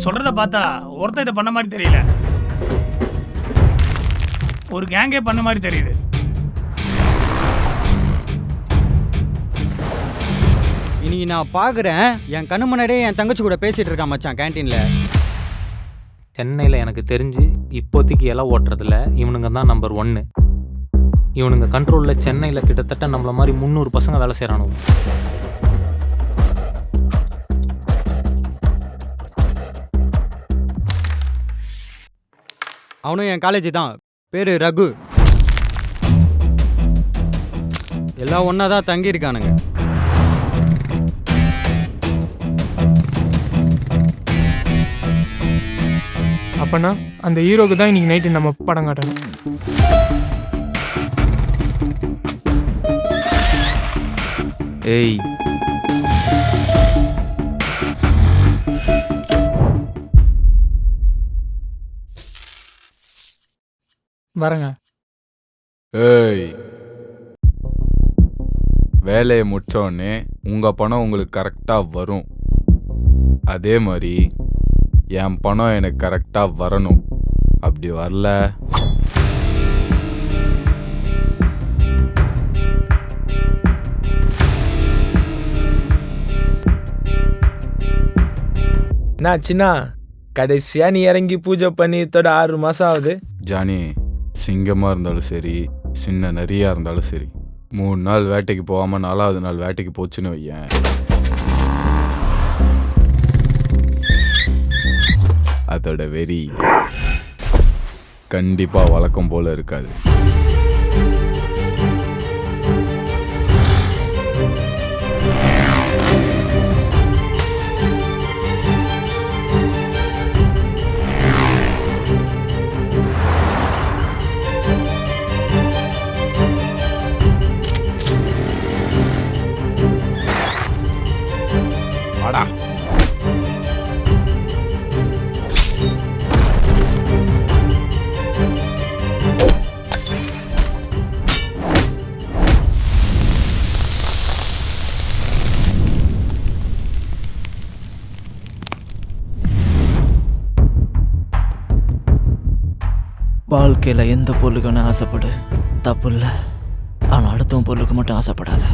சொல்றத பார்த்தா ஒருத்தன் இதை பண்ண மாதிரி தெரியல, ஒரு கேங்கே பண்ண மாதிரி தெரியுது. இன்னைக்கு நான் பார்க்குறேன், என் கண்ணு முன்னாடியே என் தங்கச்சி கூட பேசிகிட்டு இருக்கான் மச்சான் கேன்டீனில். சென்னையில் எனக்கு தெரிஞ்சு இப்போதைக்கு இலை ஓட்டுறதுல இவனுங்க தான் நம்பர் 1. இவனுங்க கண்ட்ரோலில் சென்னையில் கிட்டத்தட்ட நம்மள மாதிரி 300 பசங்க வேலை செய்கிறானுங்க. அவனும் என் காலேஜ் தான், பேர் ரகு. எல்லாம் ஒன்றா தான் தங்கியிருக்கானுங்க. அப்பனா அந்த ஹீரோக்கு தான் இன்னைக்கு நைட்டு நம்ம படம் காட்டணும். ஏய், வரங்க. ஏய், வேலையை முடிச்சோடனே உங்கள் பணம் உங்களுக்கு கரெக்டாக வரும். அதே மாதிரி என் பணம் எனக்கு கரெக்டாக வரணும். அப்படி வரல நான் சின்ன கடைசியாக நீ இறங்கி பூஜை பண்ணி இதோட 6 மாதம் ஆகுது. ஜானி, சிங்கமாக இருந்தாலும் சரி, சின்ன நரியாக இருந்தாலும் சரி, 3 நாள் வேட்டைக்கு போகாமல் 4வது நாள் வேட்டைக்கு போச்சுன்னு வையேன், அதோட வெறி கண்டிப்பாக வழக்கம் போல இருக்காது. வாடா. வாழ்க்கையில் எந்த பொருளுக்கான ஆசைப்படு, தப்பு இல்லை. ஆனால் அடுத்தவன் பொருளுக்கு மட்டும் ஆசைப்படாத.